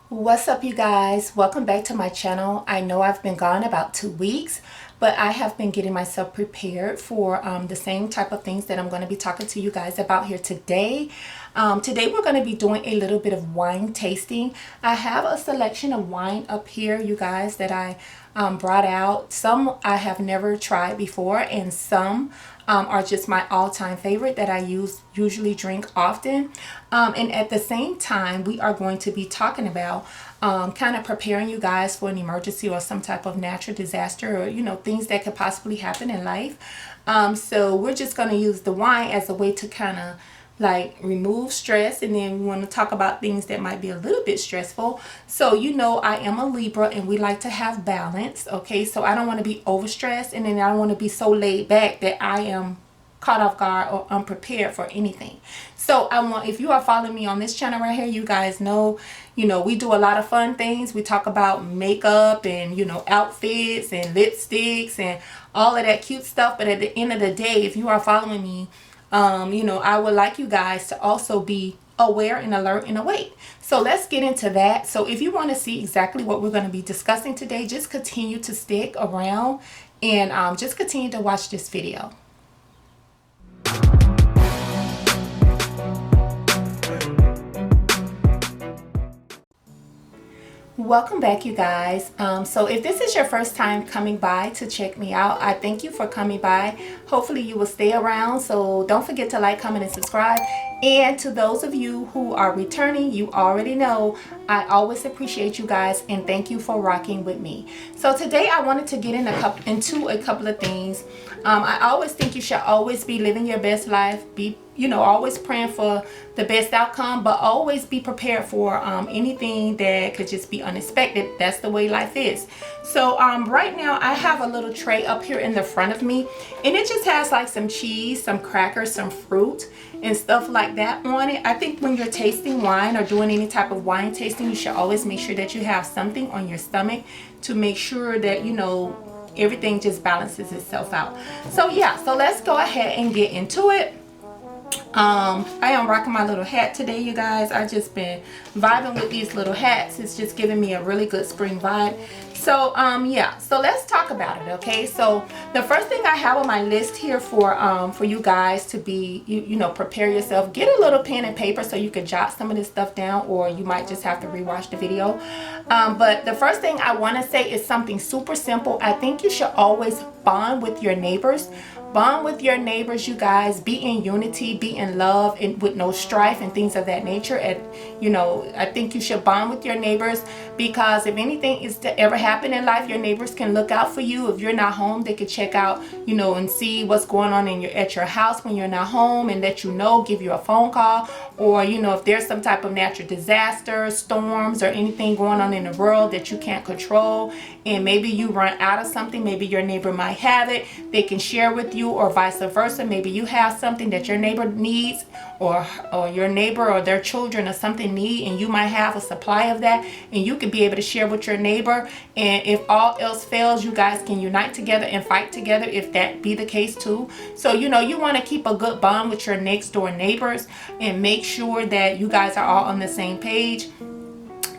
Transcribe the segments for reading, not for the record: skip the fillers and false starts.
What's up, you guys? Welcome back to my channel. I know I've been gone about 2 weeks, but I have been getting myself prepared for the same type of things that I'm going to be talking to you guys about here today. Today we're going to be doing a little bit of wine tasting. I have a selection of wine up here, you guys, that I brought out. Some I have never tried before, and some are just my all-time favorite that I usually drink often. And at the same time, we are going to be talking about kind of preparing you guys for an emergency or some type of natural disaster, or things that could possibly happen in life. So we're just going to use the wine as a way to kind of like remove stress, and then we want to talk about things that might be a little bit stressful. So I am a Libra, and we like to have balance. Okay, so I don't want to be overstressed, and then I don't want to be so laid back that I am caught off guard or unprepared for anything. So if you are following me on this channel right here, you guys know we do a lot of fun things. We talk about makeup and outfits and lipsticks and all of that cute stuff. But at the end of the day, if you are following me, I would like you guys to also be aware and alert and awake. So let's get into that. So if you want to see exactly what we're going to be discussing today, just continue to stick around and just continue to watch this video. Welcome back, you guys. So if this is your first time coming by to check me out, I thank you for coming by. Hopefully you will stay around, so don't forget to like, comment, and subscribe. And to those of you who are returning, you already know I always appreciate you guys, and thank you for rocking with me. So today I wanted to get into a couple of things. I always think you should always be living your best life, be always praying for the best outcome, but always be prepared for anything that could just be unexpected. That's the way life is. So right now I have a little tray up here in the front of me, and it just has like some cheese, some crackers, some fruit and stuff like that on it. I think when you're tasting wine or doing any type of wine tasting, you should always make sure that you have something on your stomach to make sure that everything just balances itself out. So yeah, so let's go ahead and get into it. I am rocking my little hat today, you guys. I just been vibing with these little hats. It's just giving me a really good spring vibe. So yeah, so let's talk about it. Okay, so the first thing I have on my list here for you guys to be prepare yourself, get a little pen and paper so you can jot some of this stuff down, or you might just have to rewatch the video. But the first thing I want to say is something super simple. I think you should always bond with your neighbors. Bond with your neighbors, you guys. Be in unity, be in love, and with no strife and things of that nature. And I think you should bond with your neighbors, because if anything is to ever happen in life, your neighbors can look out for you. If you're not home, they could check out and see what's going on at your house when you're not home, and let give you a phone call. Or if there's some type of natural disaster, storms, or anything going on in the world that you can't control, and maybe you run out of something, maybe your neighbor might have it, they can share with you, or vice versa. Maybe you have something that your neighbor needs, or your neighbor or their children or something need, and you might have a supply of that, and you could be able to share with your neighbor. And if all else fails, you guys can unite together and fight together, if that be the case too. So you want to keep a good bond with your next door neighbors, and make sure that you guys are all on the same page,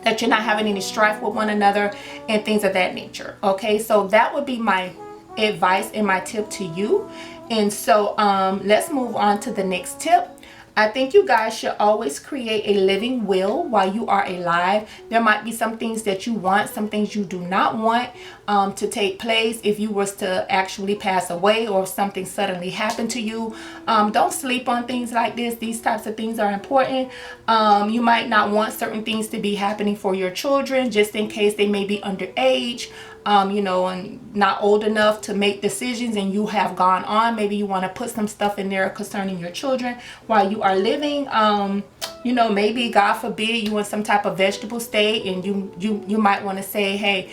that you're not having any strife with one another and things of that nature. Okay, so that would be my advice and my tip to you. And so let's move on to the next tip. I think you guys should always create a living will while you are alive. There might be some things that you want, some things you do not want to take place if you was to actually pass away, or if something suddenly happened to you. Don't sleep on things like this. These types of things are important. You might not want certain things to be happening for your children, just in case they may be underage, and not old enough to make decisions, and you have gone on. Maybe you want to put some stuff in there concerning your children while you are living. Maybe God forbid you in some type of vegetable state, and you might want to say, hey,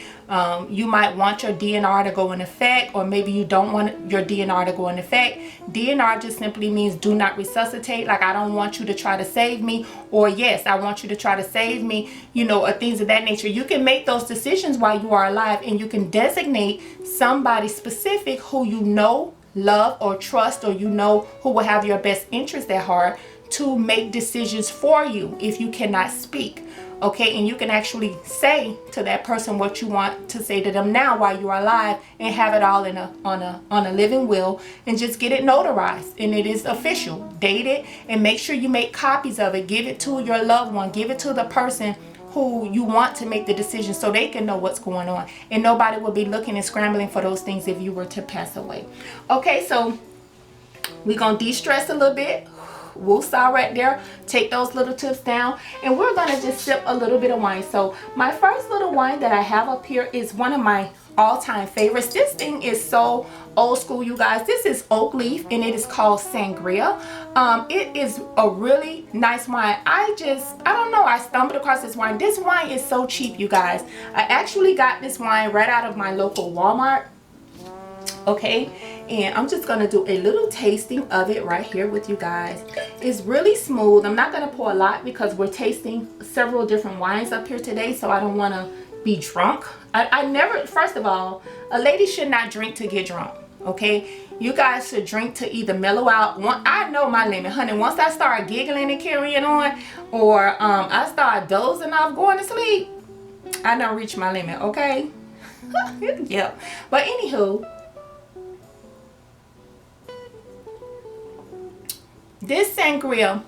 you might want your DNR to go in effect, or maybe you don't want your DNR to go in effect. DNR just simply means do not resuscitate. Like, I don't want you to try to save me, or yes, I want you to try to save me, or things of that nature. You can make those decisions while you are alive, and you can designate somebody specific who love or trust, or who will have your best interest at heart, to make decisions for you if you cannot speak. Okay, and you can actually say to that person what you want to say to them now while you are alive, and have it all in on a living will, and just get it notarized, and it is official. Date it and make sure you make copies of it. Give it to your loved one. Give it to the person who you want to make the decision, so they can know what's going on, and nobody will be looking and scrambling for those things if you were to pass away. Okay, so we're gonna de-stress a little bit. Woosah right there. Take those little tips down, and we're gonna just sip a little bit of wine. So my first little wine that I have up here is one of my all-time favorites. This thing is so old school, you guys. This is oak leaf, and it is called Sangria. It is a really nice wine. I don't know, I stumbled across this wine. This wine is so cheap, you guys. I actually got this wine right out of my local Walmart. Okay, and I'm just gonna do a little tasting of it right here with you guys. It's really smooth. I'm not gonna pour a lot because we're tasting several different wines up here today, so I don't want to be drunk. I never, first of all, a lady should not drink to get drunk. Okay, you guys should drink to either mellow out. I know my limit, honey. Once I start giggling and carrying on, or I start dozing off, going to sleep, I don't reach my limit. Okay. Yeah, but anywho, this Sangria,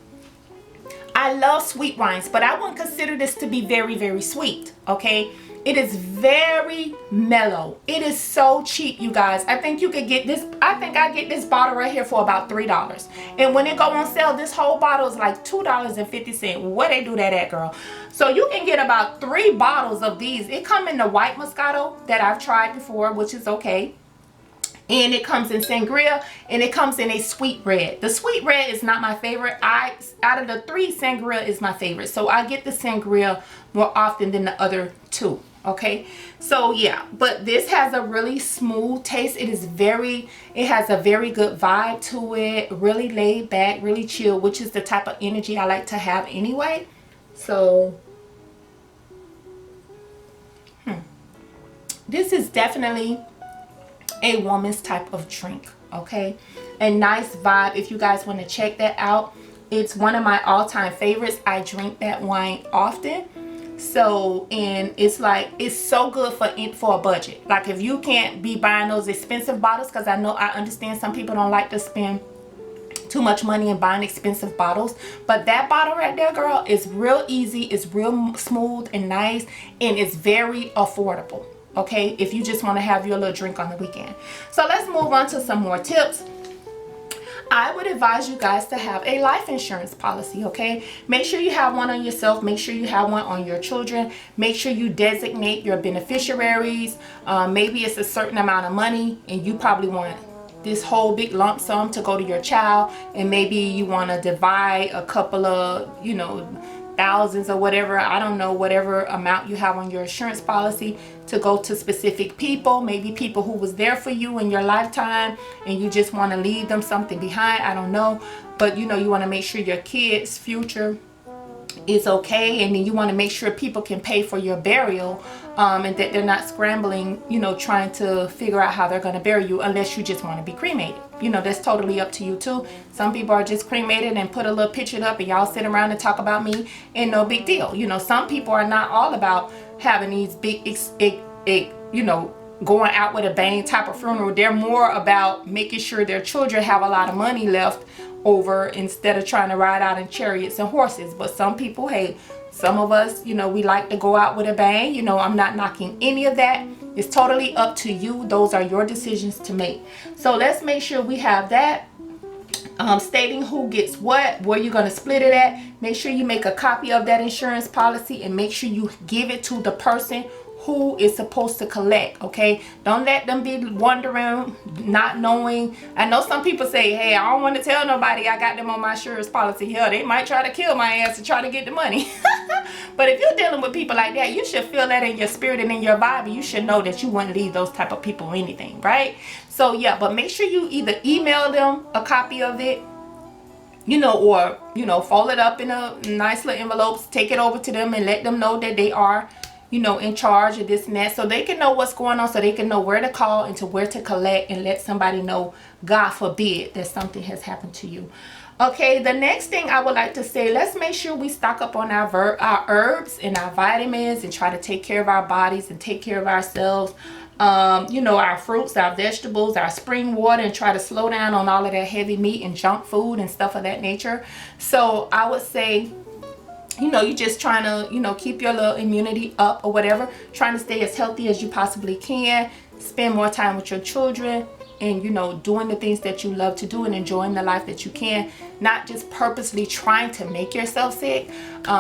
I love sweet wines, but I wouldn't consider this to be very, very sweet. Okay, it is very mellow. It is so cheap, you guys. I think you could get this. I think I get this bottle right here for about $3, and when it go on sale, this whole bottle is like $2.50. Where they do that at, girl? So you can get about 3 bottles of these. It come in the white Moscato that I've tried before, which is okay. And it comes in Sangria, and it comes in a sweet red. The sweet red is not my favorite. Out of the 3, Sangria is my favorite. So I get the Sangria more often than the other 2. Okay, so yeah, but this has a really smooth taste. It has a very good vibe to it. Really laid back, really chill, which is the type of energy I like to have anyway. So this is definitely a woman's type of drink. Okay, a nice vibe. If you guys want to check that out, it's one of my all-time favorites. I drink that wine often. So, and it's like, it's so good for a budget. Like, if you can't be buying those expensive bottles, because I understand some people don't like to spend too much money in buying expensive bottles, but that bottle right there, girl, is real easy. It's real smooth and nice, and it's very affordable. Okay, if you just want to have your little drink on the weekend. So let's move on to some more tips. I would advise you guys to have a life insurance policy. Okay, make sure you have one on yourself. Make sure you have one on your children. Make sure you designate your beneficiaries. Maybe it's a certain amount of money, and you probably want this whole big lump sum to go to your child, and maybe you want to divide a couple of, you know, thousands or whatever, I don't know, whatever amount you have on your insurance policy to go to specific people, maybe people who was there for you in your lifetime, and you just want to leave them something behind. I don't know, but you know, you want to make sure your kids' future is okay, and then you want to make sure people can pay for your burial, and that they're not scrambling, you know, trying to figure out how they're going to bury you, unless you just want to be cremated. You know, that's totally up to you too. Some people are just cremated and put a little picture up, and y'all sit around and talk about me, and no big deal. You know, some people are not all about having these big, you know, going out with a bang type of funeral. They're more about making sure their children have a lot of money left over, instead of trying to ride out in chariots and horses. But some people, hey, some of us, you know, we like to go out with a bang. You know, I'm not knocking any of that. It's totally up to you. Those are your decisions to make. So let's make sure we have that, stating who gets what, where you're going to split it at. Make sure you make a copy of that insurance policy, and make sure you give it to the person who is supposed to collect. Okay, don't let them be wondering, not knowing. I know some people say, hey, I don't want to tell nobody I got them on my insurance policy. Hell, they might try to kill my ass to try to get the money. But if you're dealing with people like that, you should feel that in your spirit and in your vibe. You should know that you wouldn't leave those type of people anything, right? So yeah, but make sure you either email them a copy of it, you know, or, you know, fold it up in a nice little envelopes, take it over to them, and let them know that they are, you know, in charge of this and that, so they can know what's going on, so they can know where to call and to where to collect, and let somebody know, God forbid, that something has happened to you. Okay, the next thing I would like to say, let's make sure we stock up on our herbs and our vitamins and try to take care of our bodies and take care of ourselves. You know, our fruits, our vegetables, our spring water, and try to slow down on all of that heavy meat and junk food and stuff of that nature. So I would say, you know, you're just trying to, you know, keep your little immunity up or whatever, trying to stay as healthy as you possibly can, spend more time with your children, and, you know, doing the things that you love to do and enjoying the life that you can, not just purposely trying to make yourself sick.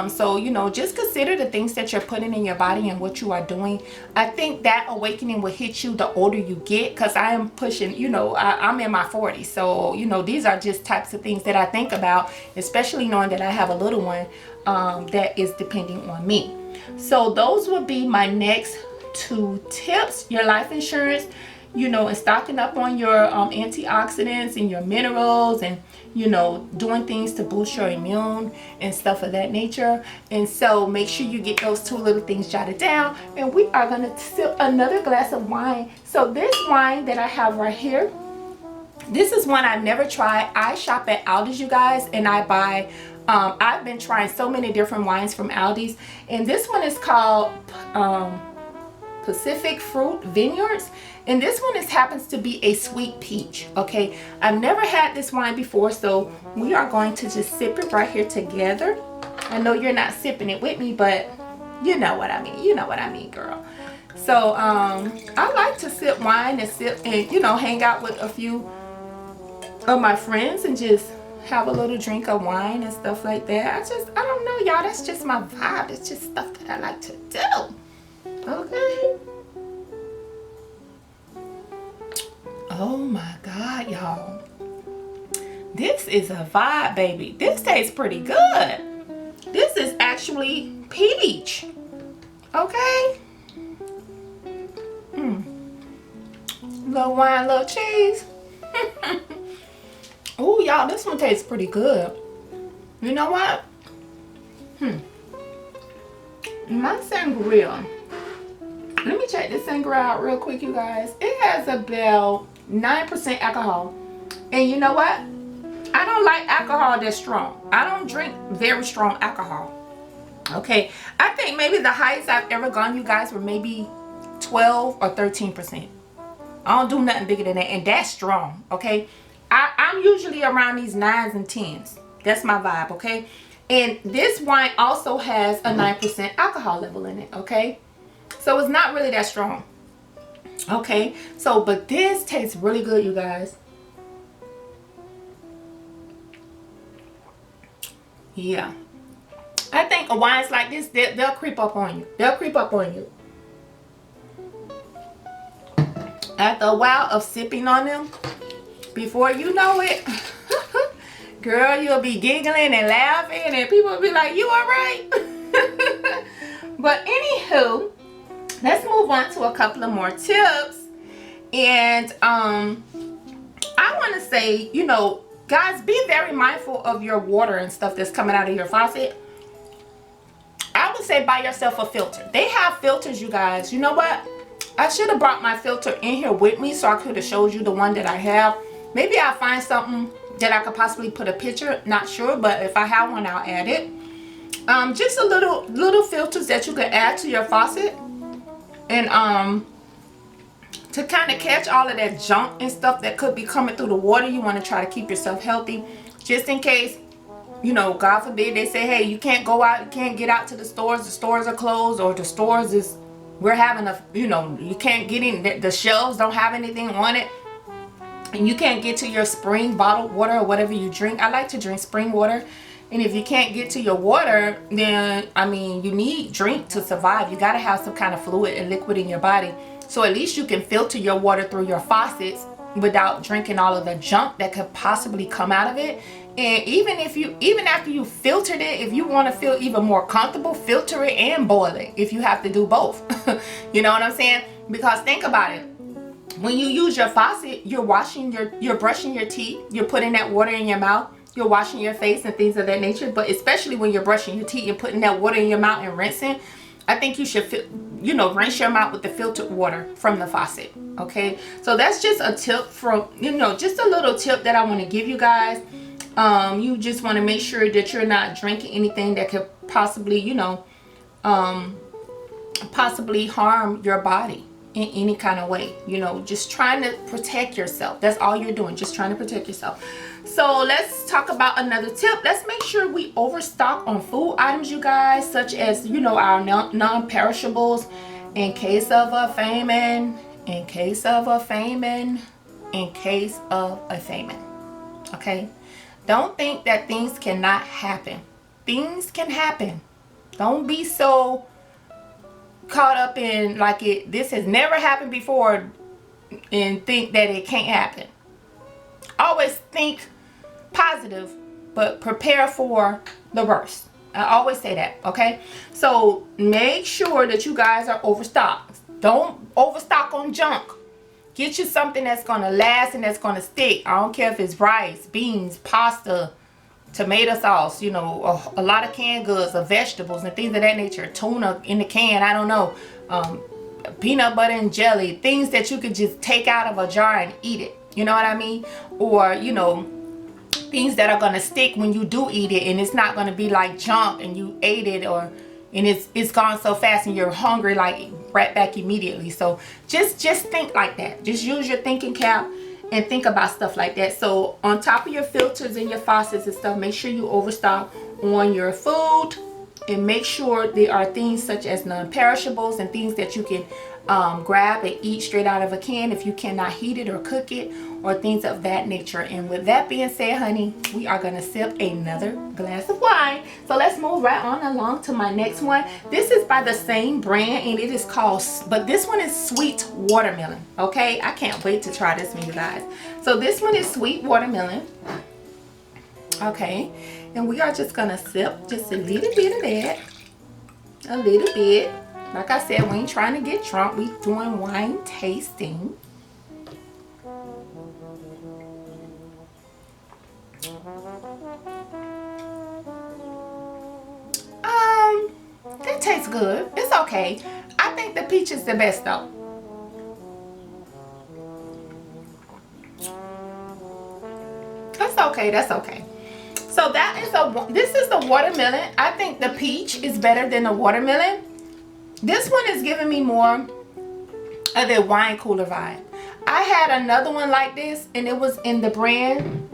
So, you know, just consider the things that you're putting in your body and what you are doing. I think that awakening will hit you the older you get, because I am pushing, you know, I'm in my 40s. So, you know, these are just types of things that I think about, especially knowing that I have a little one that is depending on me. So those would be my next 2 tips. Your life insurance, you know, and stocking up on your antioxidants and your minerals, and, you know, doing things to boost your immune and stuff of that nature. And so make sure you get those 2 little things jotted down. And we are going to sip another glass of wine. So this wine that I have right here, this is one I've never tried. I shop at Aldi's, you guys, and I buy I've been trying so many different wines from Aldi's, and this one is called Pacific Fruit Vineyards, and this one happens to be a sweet peach. Okay, I've never had this wine before, so we are going to just sip it right here together. I know you're not sipping it with me, but you know what I mean. You know what I mean, girl. So I like to sip wine and you know, hang out with a few of my friends and just have a little drink of wine and stuff like that. I don't know, y'all, that's just my vibe. It's just stuff that I like to do. Okay. Oh my God, y'all, this is a vibe, baby. This tastes pretty good. This is actually peach. Okay. Little wine, little cheese. Oh, y'all, this one tastes pretty good. You know what? My sangria. Let me check this sangria out real quick, you guys. It has about 9% alcohol. And you know what? I don't like alcohol that's strong. I don't drink very strong alcohol. Okay. I think maybe the highest I've ever gone, you guys, were maybe 12 or 13%. I don't do nothing bigger than that. And that's strong. Okay. I'm usually around these 9s and 10s. That's my vibe, okay? And this wine also has a 9% alcohol level in it, okay? So it's not really that strong. Okay, so but this tastes really good, you guys. Yeah. I think wines like this, they'll creep up on you. They'll creep up on you. After a while of sipping on them, before you know it, girl, you'll be giggling and laughing, and people will be like, you all right? But anywho, let's move on to a couple of more tips. And I want to say, you know, guys, be very mindful of your water and stuff that's coming out of your faucet. I would say buy yourself a filter. They have filters, you guys. You know what? I should have brought my filter in here with me so I could have showed you the one that I have. Maybe I'll find something that I could possibly put a picture. Not sure, but if I have one, I'll add it. Just a little filters that you can add to your faucet, and to kind of catch all of that junk and stuff that could be coming through the water. You want to try to keep yourself healthy, just in case, you know, God forbid they say, hey, you can't go out, you can't get out to the stores are closed, or the stores we're having a, you know, you can't get in, the shelves don't have anything on it, and you can't get to your spring bottled water or whatever you drink. I like to drink spring water. And if you can't get to your water, then, I mean, you need drink to survive. You got to have some kind of fluid and liquid in your body. So at least you can filter your water through your faucets without drinking all of the junk that could possibly come out of it. And even after you filtered it, if you want to feel even more comfortable, filter it and boil it if you have to do both. You know what I'm saying? Because think about it. When you use your faucet, you're brushing your teeth, you're putting that water in your mouth, you're washing your face and things of that nature. But especially when you're brushing your teeth and putting that water in your mouth and rinsing, I think you should, you know, rinse your mouth with the filtered water from the faucet. Okay, so that's just a tip from, you know, just a little tip that I want to give you guys. You just want to make sure that you're not drinking anything that could possibly, you know, possibly harm your body in any kind of way. You know, just trying to protect yourself. That's all you're doing, just trying to protect yourself. So let's talk about another tip. Let's make sure we overstock on food items, you guys, such as, you know, our non-perishables in case of a famine, in case of a famine, in case of a famine. Okay? Don't think that things cannot happen. Things can happen. Don't be so caught up in like this has never happened before and think that it can't happen. Always think positive, but prepare for the worst. I always say that, okay? So make sure that you guys are overstocked. Don't overstock on junk. Get you something that's gonna last and that's gonna stick. I don't care if it's rice, beans, pasta, tomato sauce, you know, a lot of canned goods or vegetables and things of that nature. Tuna in the can, I don't know. Peanut butter and jelly, things that you could just take out of a jar and eat it. You know what I mean? Or, you know, things that are gonna stick when you do eat it, and it's not gonna be like junk and you ate it, or and it's gone so fast and you're hungry like right back immediately. So just think like that. Just use your thinking cap and think about stuff like that. So on top of your filters and your faucets and stuff, make sure you overstock on your food, and make sure there are things such as non-perishables and things that you can grab and eat straight out of a can if you cannot heat it or cook it, or things of that nature. And with that being said, honey, we are gonna sip another glass of wine. So let's move right on along to my next one. This is by the same brand, and it is called, but this one is sweet watermelon. Okay, I can't wait to try this one, you guys. So this one is sweet watermelon. Okay, and we are just gonna sip just a little bit of that, a little bit. Like I said, we ain't trying to get drunk. We doing wine tasting. That tastes good. It's okay. I think the peach is the best though. That's okay. That's okay. So that is this is the watermelon. I think the peach is better than the watermelon. This one is giving me more of the wine cooler vibe. I had another one like this, and it was in the brand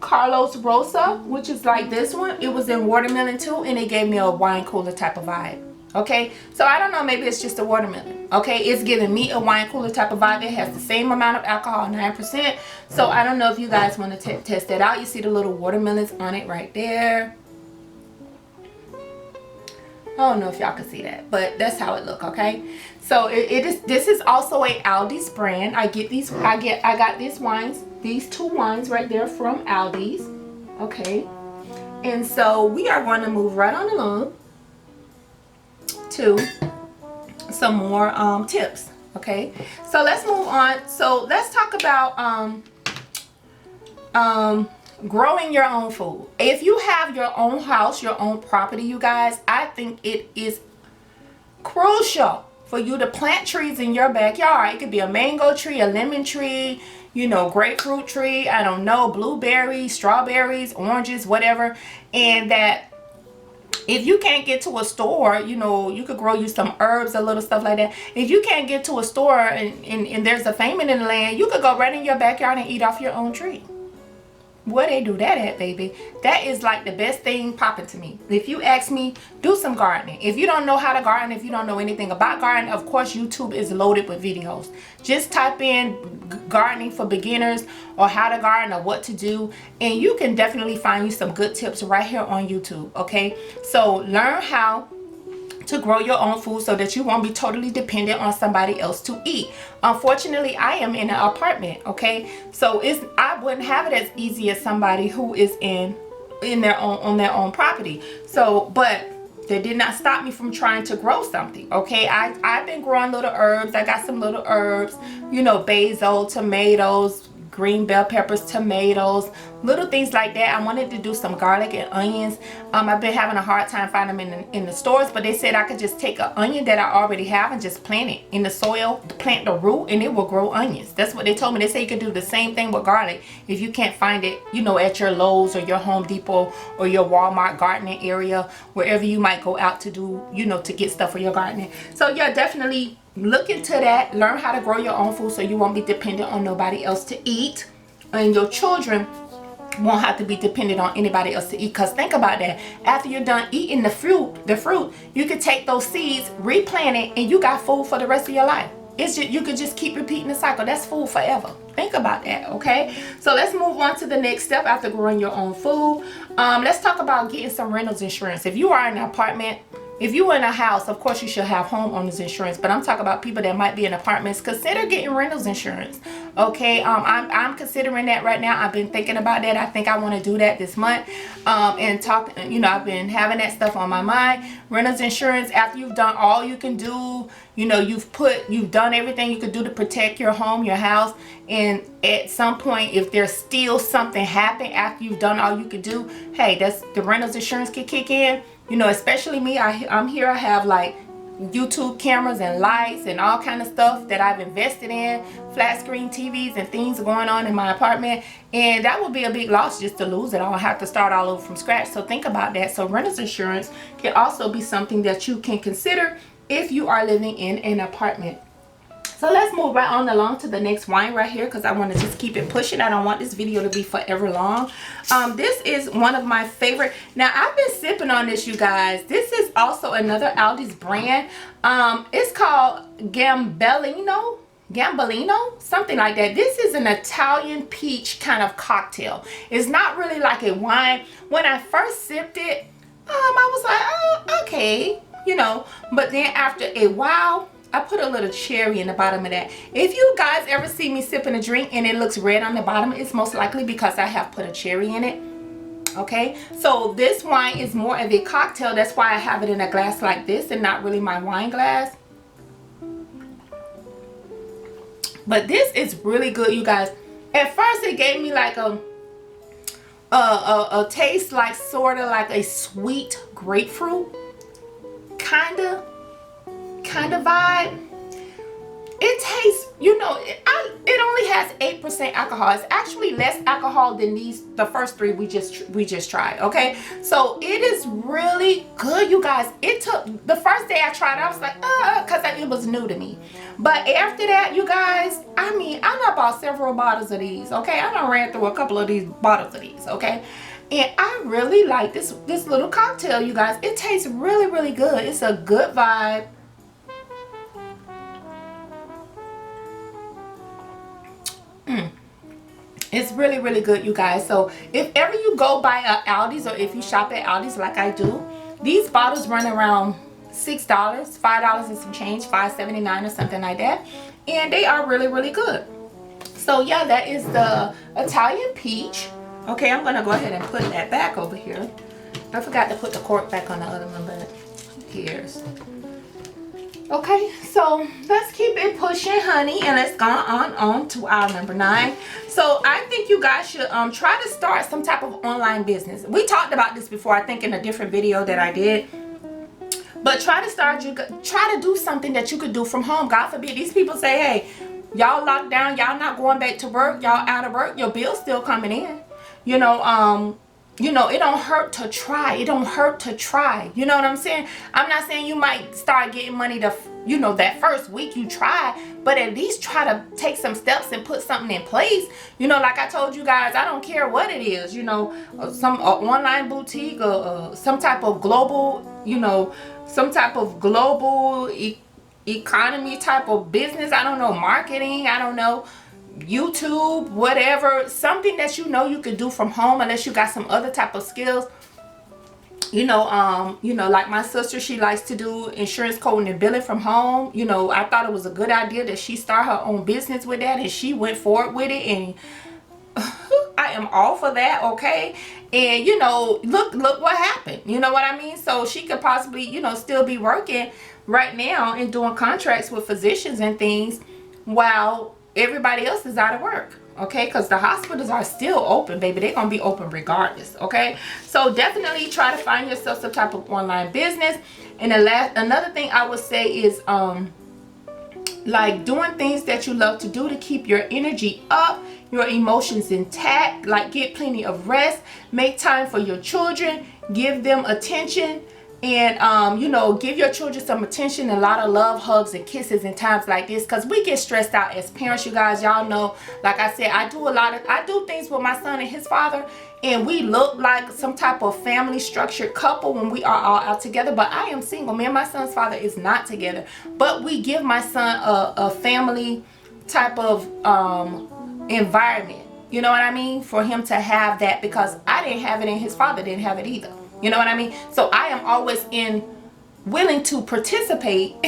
Carlo's Rosse, which is like this one. It was in watermelon too, and it gave me a wine cooler type of vibe. Okay, so I don't know, maybe it's just a watermelon. Okay, it's giving me a wine cooler type of vibe. It has the same amount of alcohol, 9%. So I don't know if you guys want to test that out. You see the little watermelons on it right there. I don't know if y'all can see that, but that's how it look. Okay, so this is also a Aldi's brand. I got these wines, these two wines right there from Aldi's. Okay, and so we are going to move right on along to some more tips. Okay, so let's move on. So let's talk about growing your own food. If you have your own house, your own property, you guys, I think it is crucial for you to plant trees in your backyard. It could be a mango tree, a lemon tree, you know, grapefruit tree, I don't know, blueberries, strawberries, oranges, whatever. And that if you can't get to a store, you know, you could grow you some herbs, a little stuff like that. If you can't get to a store and there's a famine in the land, you could go right in your backyard and eat off your own tree. Where they do that at, baby? That is like the best thing popping to me. If you ask me, do some gardening. If you don't know how to garden, if you don't know anything about gardening, of course YouTube is loaded with videos. Just type in gardening for beginners or how to garden or what to do, and you can definitely find you some good tips right here on YouTube. Okay, so learn how to grow your own food so that you won't be totally dependent on somebody else to eat. Unfortunately, I am in an apartment, okay? So I wouldn't have it as easy as somebody who is on their own property. So, but that did not stop me from trying to grow something, okay? I've been growing little herbs. I got some little herbs, you know, basil, tomatoes, green bell peppers, tomatoes, little things like that. I wanted to do some garlic and onions. I've been having a hard time finding them in the stores, but they said I could just take an onion that I already have and just plant it in the soil, plant the root, and it will grow onions. That's what they told me. They say you could do the same thing with garlic if you can't find it, you know, at your Lowe's or your Home Depot or your Walmart gardening area, wherever you might go out to do, you know, to get stuff for your gardening. So yeah, definitely look into that. Learn how to grow your own food so you won't be dependent on nobody else to eat, and your children won't have to be dependent on anybody else to eat. Because think about that, after you're done eating the fruit, you could take those seeds, replant it, and you got food for the rest of your life. It's just, you could just keep repeating the cycle. That's food forever. Think about that, okay? So let's move on to the next step after growing your own food. Let's talk about getting some rentals insurance. If you are in an apartment, if you are in a house, of course you should have homeowners insurance, but I'm talking about people that might be in apartments. Consider getting rentals insurance, okay? I'm considering that right now. I've been thinking about that. I think I want to do that this month, and talking, you know, I've been having that stuff on my mind. Rentals insurance, after you've done all you can do, you know, you've done everything you could do to protect your home, your house, and at some point, if there's still something happen after you've done all you could do, hey, that's the rentals insurance can kick in. You know, especially me, I'm here, I have like YouTube cameras and lights and all kind of stuff that I've invested in, flat screen TVs and things going on in my apartment, and that would be a big loss just to lose it all. I have to start all over from scratch. So think about that. So renters insurance can also be something that you can consider if you are living in an apartment. So let's move right on along to the next wine right here, because I want to just keep it pushing. I don't want this video to be forever long. This is one of my favorite. Now, I've been sipping on this, you guys. This is also another Aldi's brand. It's called Giambellino, something like that. This is an Italian peach kind of cocktail. It's not really like a wine. When I first sipped it, I was like, oh, okay, you know. But then after a while, I put a little cherry in the bottom of that. If you guys ever see me sipping a drink and it looks red on the bottom, it's most likely because I have put a cherry in it. Okay, so this wine is more of a cocktail. That's why I have it in a glass like this and not really my wine glass. But this is really good, you guys. At first it gave me like a taste like sort of like a sweet grapefruit kind of vibe. It tastes, you know, it only has 8% alcohol. It's actually less alcohol than the first three we just tried. Okay, so it is really good, you guys. It took the first day I tried it, I was like, because it was new to me. But after that, you guys, I mean, I done bought several bottles of these. Okay, I done ran through a couple of these bottles of these. Okay, and I really like this little cocktail, you guys. It tastes really, really good. It's a good vibe. It's really, really good, you guys. So if ever you go by Aldi's, or if you shop at Aldi's like I do, these bottles run around $6, $5 and some change, $5.79 or something like that, and they are really, really good. So yeah, that is the Italian peach. Okay, I'm gonna go ahead and put that back over here. I forgot to put the cork back on the other one, but who cares? Okay, so let's keep it pushing, honey, and let's go on to our number 9. So I think you guys should try to start some type of online business. We talked about this before, I think, in a different video that I did. But try to do something that you could do from home. God forbid these people say, hey, y'all locked down, y'all not going back to work, y'all out of work, your bill's still coming in. You know, it don't hurt to try. It don't hurt to try. You know what I'm saying? I'm not saying you might start getting money that first week you try, but at least try to take some steps and put something in place. You know, like I told you guys, I don't care what it is, you know, some online boutique or some type of global, you know, some type of global economy type of business. I don't know, marketing, I don't know, YouTube, whatever, something that you know you could do from home, unless you got some other type of skills. You know, like my sister, she likes to do insurance coding and billing from home. You know, I thought it was a good idea that she start her own business with that, and she went forward with it, and I am all for that. Okay, and you know, look what happened. You know what I mean? So she could possibly, you know, still be working right now and doing contracts with physicians and things while everybody else is out of work. okay? Because the hospitals are still open, baby. They're gonna be open regardless, okay? So definitely try to find yourself some type of online business. And another thing I would say is like doing things that you love to do to keep your energy up, your emotions intact. Like get plenty of rest, make time for your children, give them attention, and you know, give your children some attention, a lot of love, hugs, and kisses in times like this, because we get stressed out as parents. You guys, y'all know, like I said, I do things with my son and his father, and we look like some type of family structured couple when we are all out together. But I am single. Me and my son's father is not together, but we give my son a family type of environment, you know what I mean, for him to have that, because I didn't have it and his father didn't have it either, you know what I mean. So I am always willing to participate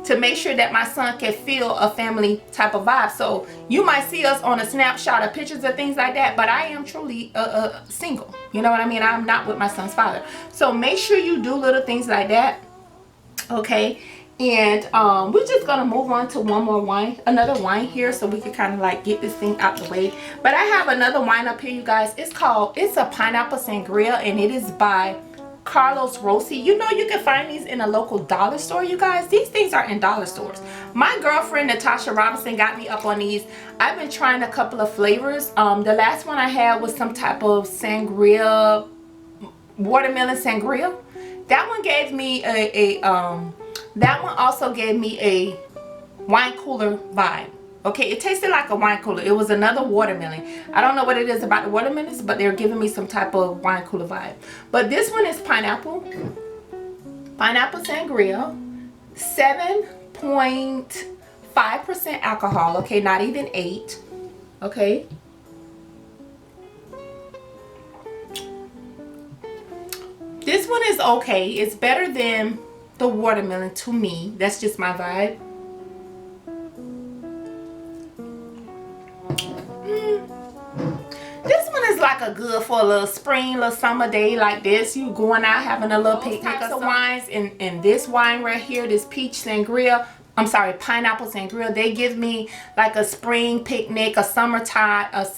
to make sure that my son can feel a family type of vibe. So you might see us on a snapshot of pictures or things like that, but I am truly single, you know what I mean. I'm not with my son's father. So make sure you do little things like that, okay? And we're just gonna move on to one more wine, another wine here, so we can kind of like get this thing out the way. But I have another wine up here, you guys. It's a pineapple sangria, and it is by Carlo's Rossi. You know, you can find these in a local dollar store, you guys. These things are in dollar stores. My girlfriend Natasha Robinson got me up on these. I've been trying a couple of flavors. The last one I had was some type of sangria, watermelon sangria. That one gave me that one also gave me a wine cooler vibe. Okay, it tasted like a wine cooler. It was another watermelon. I don't know what it is about the watermelons, but they're giving me some type of wine cooler vibe. But this one is pineapple sangria, 7.5% alcohol. Okay, not even 8. Okay. This one is okay. It's better than the watermelon to me. That's just my vibe. This one is like a good for a little spring, little summer day like this. You going out having a little picnic of wines. And this wine right here, this peach sangria, I'm sorry, pineapple sangria, they give me like a spring picnic, a summer type of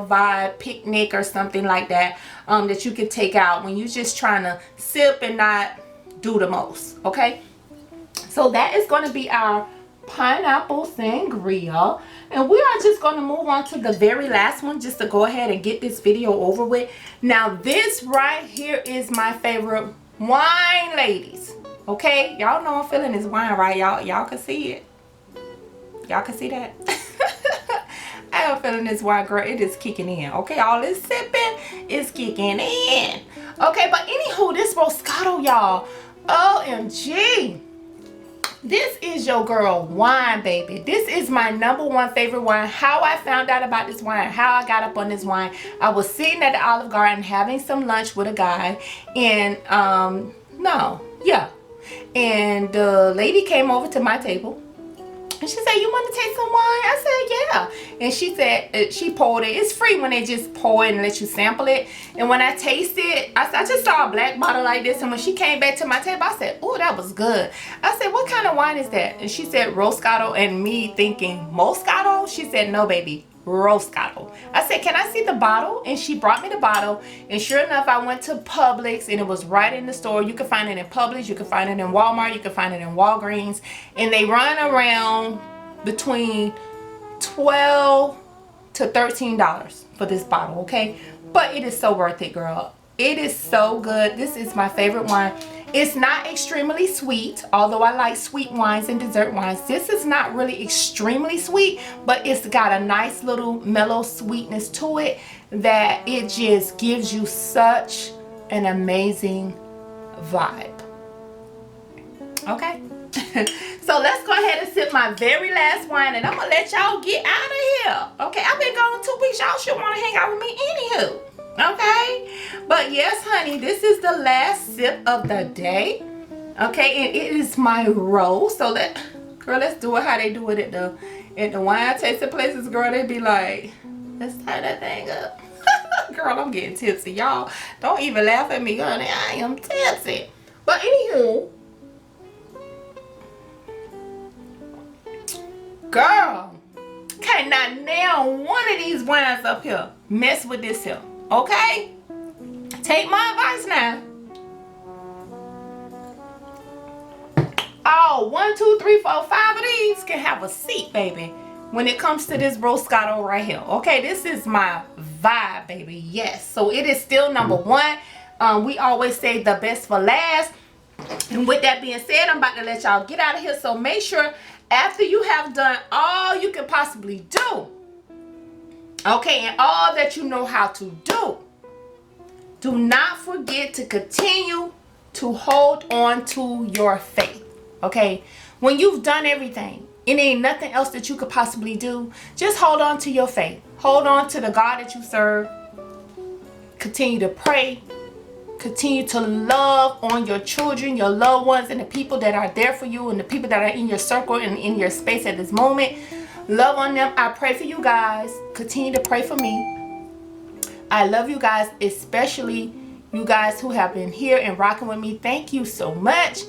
vibe picnic or something like that, that you can take out when you're just trying to sip and not do the most. Okay, so that is going to be our pineapple sangria, and we are just going to move on to the very last one, just to go ahead and get this video over with. Now this right here is my favorite wine, ladies. Okay, y'all know I'm feeling this wine, right? Y'all can see it. Y'all can see that. I am feeling this wine, girl. It is kicking in. Okay, all this sipping is kicking in. Okay, but anywho, this Roscato, y'all, OMG, this is your girl wine, baby. This is my #1 favorite wine. How I found out about this wine, how I got up on this wine, I was sitting at the Olive Garden having some lunch with a guy, and and the lady came over to my table and she said, "You want to taste some wine?" I said, "Yeah." And she said, she poured it. It's free when they just pour it and let you sample it. And when I tasted it, I just saw a black bottle like this. And when she came back to my table, I said, "Oh, that was good." I said, "What kind of wine is that?" And she said, "Roscato." And me thinking, Moscato? She said, "No, baby, Roscato." I said, "Can I see the bottle?" And she brought me the bottle, and sure enough, I went to Publix, and it was right in the store. You can find it in Publix, you can find it in Walmart, you can find it in Walgreens, and they run around between $12 to $13 for this bottle, okay? But it is so worth it, girl. It is so good. This is my favorite wine. It's not extremely sweet, although I like sweet wines and dessert wines. This is not really extremely sweet, but it's got a nice little mellow sweetness to it that it just gives you such an amazing vibe. Okay? So let's go ahead and sip my very last wine, and I'm gonna let y'all get out of here. Okay, I've been gone 2 weeks. Y'all should want to hang out with me anywho. Okay, but yes, honey, this is the last sip of the day. Okay, and it is my Rose. So let's do it how they do it at the wine tasting places, girl. They be like, "Let's tie that thing up." Girl, I'm getting tipsy, y'all. Don't even laugh at me, honey. I am tipsy. But anywho, girl, can't cannot nail one of these wines up here. Mess with this here. Okay? Take my advice now. Oh, 1, 2, 3, 4, 5 of these can have a seat, baby, when it comes to this ROSCATO right here. Okay, this is my vibe, baby. Yes. So it is still number 1. We always say the best for last. And with that being said, I'm about to let y'all get out of here. So make sure after you have done all you can possibly do, okay, and all that you know how to do not forget to continue to hold on to your faith. Okay, when you've done everything, it ain't nothing else that you could possibly do. Just hold on to your faith. Hold on to the God that you serve. Continue to pray. Continue to love on your children, your loved ones, and the people that are there for you, and the people that are in your circle and in your space at this moment. Love on them. I pray for you guys. Continue to pray for me. I love you guys, especially you guys who have been here and rocking with me. Thank you so much.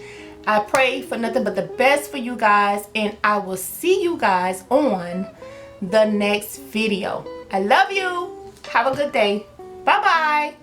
I pray for nothing but the best for you guys, and I will see you guys on the next video. I love you. Have a good day. Bye-bye.